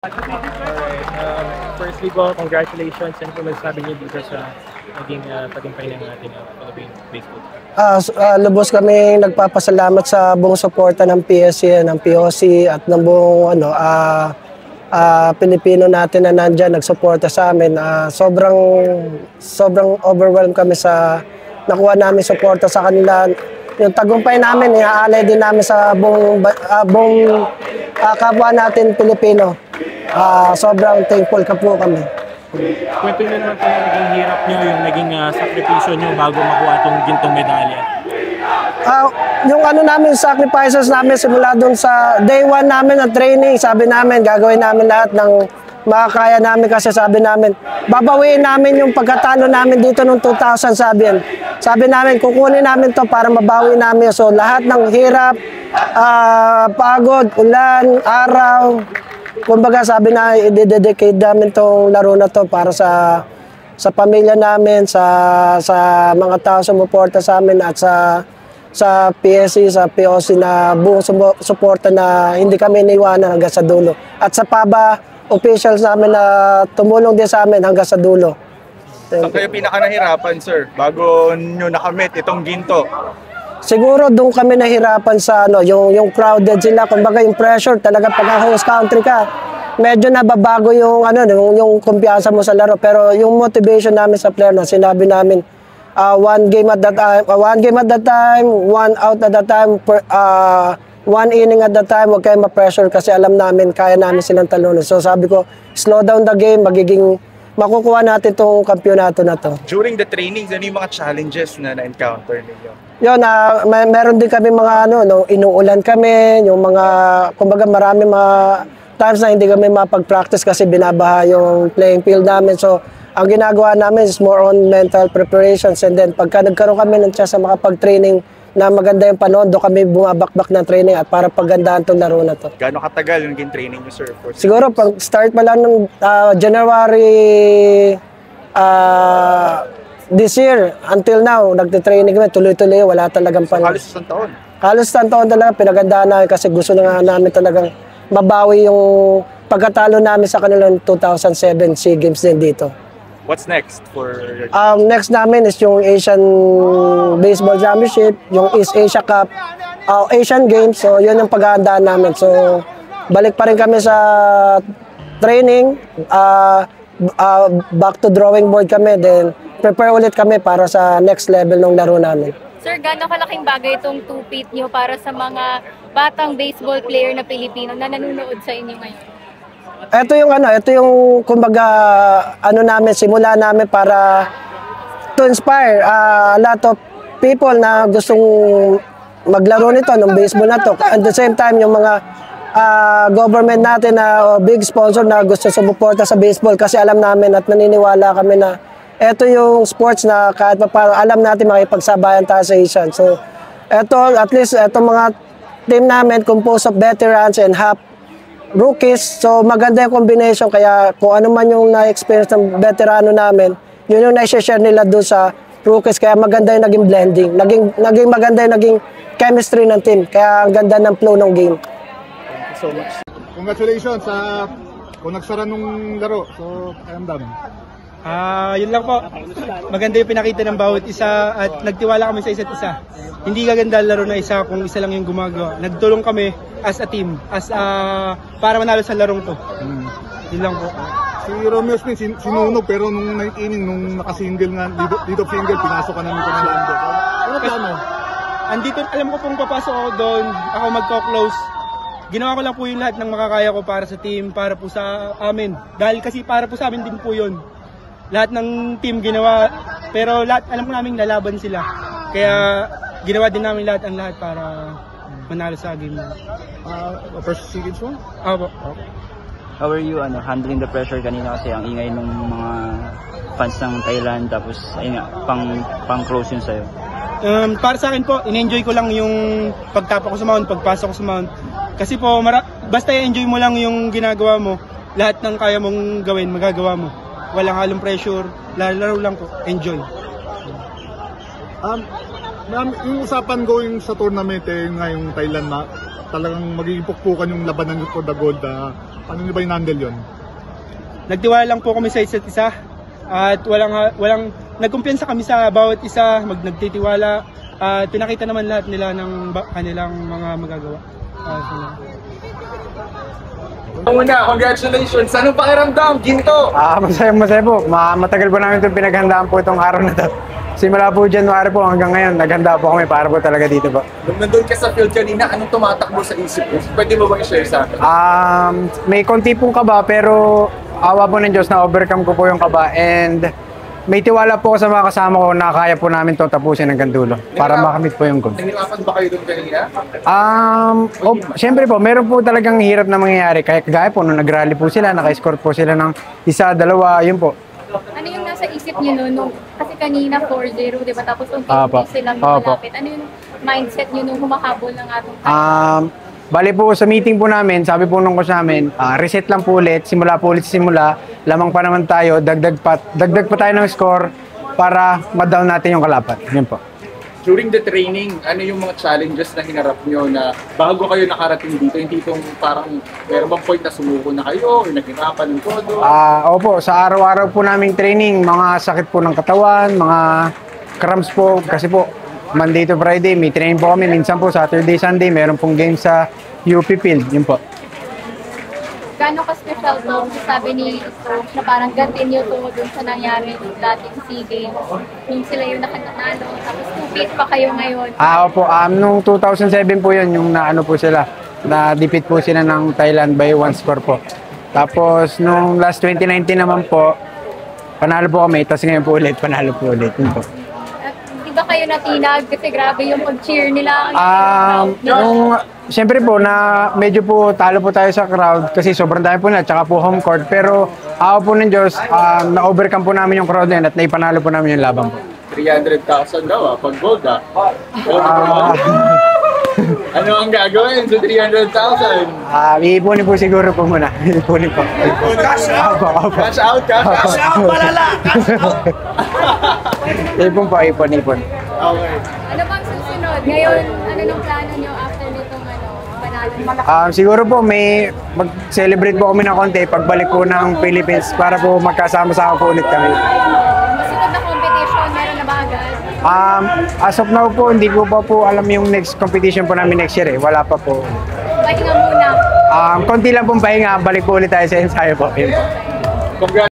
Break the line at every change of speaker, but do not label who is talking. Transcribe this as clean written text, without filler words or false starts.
Alright, firstly po, congratulations. Ano po masasabi niyo dito sa naging tagumpay ng ating Philippine baseball?
Lubos kami nagpapasalamat sa buong suporta ng PSC, ng POC at ng buong Pilipino natin na nandyan nagsuporta sa amin. Sobrang overwhelmed kami sa nakuha namin suporta sa kanila. Yung tagumpay namin, iaalay din namin sa buong kapwa natin Pilipino. Sobrang thankful ka po kami.
Kwento nyo naman po yung naging hirap nyo, yung naging sakripisyo nyo bago makuha itong gintong medalya.
Yung namin, sacrifices namin simula dun sa day 1 namin ng training, sabi namin gagawin namin lahat ng makakaya namin kasi sabi namin, babawiin namin yung pagkatalo namin dito noong 2000 sabi namin, kukunin namin to para mabawi namin. So lahat ng hirap, pagod, ulan, araw, kumbaga sabi na i-dedicate namin tong laro na to para sa pamilya namin, sa mga tao sumuporta sa amin at sa PSC, sa POC na buong suporta na hindi kami iniwanan hanggang sa dulo. At sa PABA officials namin na tumulong din sa amin hanggang sa dulo.
Saan kayo pinaka nahirapan, sir, bago nyo nakamit itong ginto?
Siguro doon kami nahirapan sa yung crowded sila, kumbaga yung pressure talaga pag host country ka. Medyo nababago yung yung kumpiyansa mo sa laro, pero yung motivation namin sa player na sinabi namin one game at a time, one out at a time, one inning at a time, huwag kayo ma-pressure kasi alam namin kaya namin silang talunin. So sabi ko, slow down the game, makukuha natin tong kampyonato na to.
During the trainings, ano yung mga challenges na na-encounter ninyo?
Yun, meron din kami mga inuulan kami, yung mga, kumbaga marami mga times na hindi kami mapag-practice kasi binabaha yung playing field namin. So, ang ginagawa namin is more on mental preparations, and then pagka nagkaroon kami ng chance sa makapag-training na maganda yung panahon, doon kami bumabakbak ng training at para paggandahan itong laro na to.
Gaano katagal yung training nyo, sir?
Siguro, pag start pa lang ng January this year, until now, nagtitraining kami, tuloy-tuloy, wala talagang panahon.
Halos isang taon?
Halos isang taon talaga, pinagandaan namin kasi gusto na namin talagang mabawi yung pagkatalo namin sa kanilang 2007 SEA Games din dito.
What's next for your
next namin is yung Asian Baseball Championship, yung East Asia Cup, Asian Games, so yun yung paghahandaan namin. So, balik pa rin kami sa training, back to drawing board kami, then prepare ulit kami para sa next level ng laro namin.
Sir, gaano kalaking bagay itong two-peat nyo para sa mga batang baseball player na Pilipino na nanonood sa inyo ngayon?
Ito yung kumbaga namin, simula namin para to inspire a lot of people na gustong maglaro nito ng baseball na to. At the same time, yung mga government natin na big sponsor na gusto sumuporta sa baseball kasi alam namin at naniniwala kami na ito yung sports na kahit pa alam natin makipagsabayan tayo sa Asian. So, at least mga team namin composed of veterans and half rookies. So, maganda yung combination. Kaya kung ano man yung na-experience ng veterano namin, yun yung na-share nila doon sa rookies. Kaya maganda yung naging blending. Naging maganda yung naging chemistry ng team. Kaya ang ganda ng flow ng game.
Thank you so much.
Congratulations sa kung nagsara nung laro. So, I am done.
Yun lang po. Maganda yung pinakita ng bawat isa at nagtiwala kami sa isa't isa. Hindi gaganda laro na isa kung isa lang yung gumagawa. Nagtulong kami as a team, para manalo sa larong to. Yun lang po.
Si Romeo Spin sinunog pero nung 9th inning, nung nakasingle nga, lead of single, pinasok ka namin kung Nando. Ano plano?
Andito, alam ko pong papasok ako doon, ako magko-close. Ginawa ko lang po yung lahat ng makakaya ko para sa team, para po sa amin. Dahil kasi para po sa amin din po yun. Lahat ng team ginawa, pero alam ko namin lalaban sila. Kaya ginawa din namin lahat para manalo sa game na.
First SEA Games mo?
Opo.
How are you handling the pressure kanina kasi ang ingay ng mga fans ng Thailand tapos ayun nga, pang-close yun sa'yo?
Para sa akin po, in-enjoy ko lang yung pagtapa ko sa mound, pagpasok ko sa mound. Kasi po, basta i-enjoy mo lang yung ginagawa mo, lahat ng kaya mong gawin, magagawa mo. Walang halong pressure, laro lang po, enjoy.
Yung usapan going sa tournament ngayong Thailand na talagang magiging pukpukan yung labanan for the gold. Paano niyo ba in-handle yun?
Nagtiwala lang po kami sa isa't isa at walang nagkumpiyansa kami sa bawat isa, nagtitiwala at pinakita naman lahat nila ng kanilang mga magagawa.
Una, congratulations! Anong pakiramdam, Ginto?
Masaya po. Matagal po namin itong pinaghandaan po itong araw na ito. Simula po January po hanggang ngayon, naghanda po kami para po talaga dito po.
Nung nandun ka sa field kanina, anong tumatakbo sa isip mo? Pwede mo bang i-share sa akin?
May konti pong kaba pero awa po ng Diyos na overcome ko po yung kaba and may tiwala po sa mga kasama ko na kaya po namin itong tapusin hanggang dulo para makamit po yung goal.
Nahirapan ba kayo doon kanina?
Siyempre po, meron po talagang hirap na mangyayari. Kaya po, nung nag-rally po sila, naka-score po sila ng isa, dalawa, yun po.
Ano yung nasa isip niyo nung kasi kanina 4-0, di ba? Tapos kung hindi sila malapit, ano yung mindset niyo nung humahabol ng atong time?
Bali po sa meeting po namin, sabi po nung coach namin, reset lang po ulit, simula po ulit sa simula, lamang pa naman tayo, dagdag pa tayo ng score para ma-down natin yung kalaban. Yun po.
During the training, ano yung mga challenges na hinarap nyo na bago kayo nakarating dito, hindi itong parang meron bang point na sumuko na kayo o naghirapan ng todo?
Opo, sa araw-araw po naming training, mga sakit po ng katawan, mga cramps po, kasi po Monday to Friday, may training po kami. Minsan po, Saturday, Sunday, meron pong game sa UP Field. Yun po.
Gano'ng ka-special to? Sabi ni coach na parang gantin nyo to dun sa nangyari ng dating SEA Games. Yung sila yung nakatanalo, tapos 2-peat pa kayo ngayon.
Opo, nung 2007 po yun, yung naano po sila, na-defeat po sila ng Thailand by 1 score po. Tapos, nung last 2019 naman po, panalo po kami, tapos ngayon po ulit, panalo po ulit. Yun po.
Di ba kayo natinag? Kasi grabe yung pag-cheer nila.
Siyempre po, medyo po talo po tayo sa crowd kasi sobrang dami po na, tsaka po home court. Pero ako po ng Diyos, na-overcome po namin yung crowd na yun at naipanalo po namin yung laban po.
300,000 daw pag gold Ano ang gagawin sa 300,000?
Iipunin po siguro po muna. Iipunin po.
Cash out! Cash out! Cash out! Malala! Cash out!
Ipon.
Okay.
Ano bang susunod? Ngayon, ano nung plano nyo after nitong panalo?
Siguro po may mag-celebrate po kami ng konti pagbalik po ng Philippines para po magkasama-sama po ulit kami.
Masunod na competition, meron na ba agad?
As of now po, hindi ko pa po alam yung next competition po namin next year eh. Wala pa po.
Pahinga muna.
Konti lang pong pahinga, balik po ulit tayo sa ensayo po. Yun po.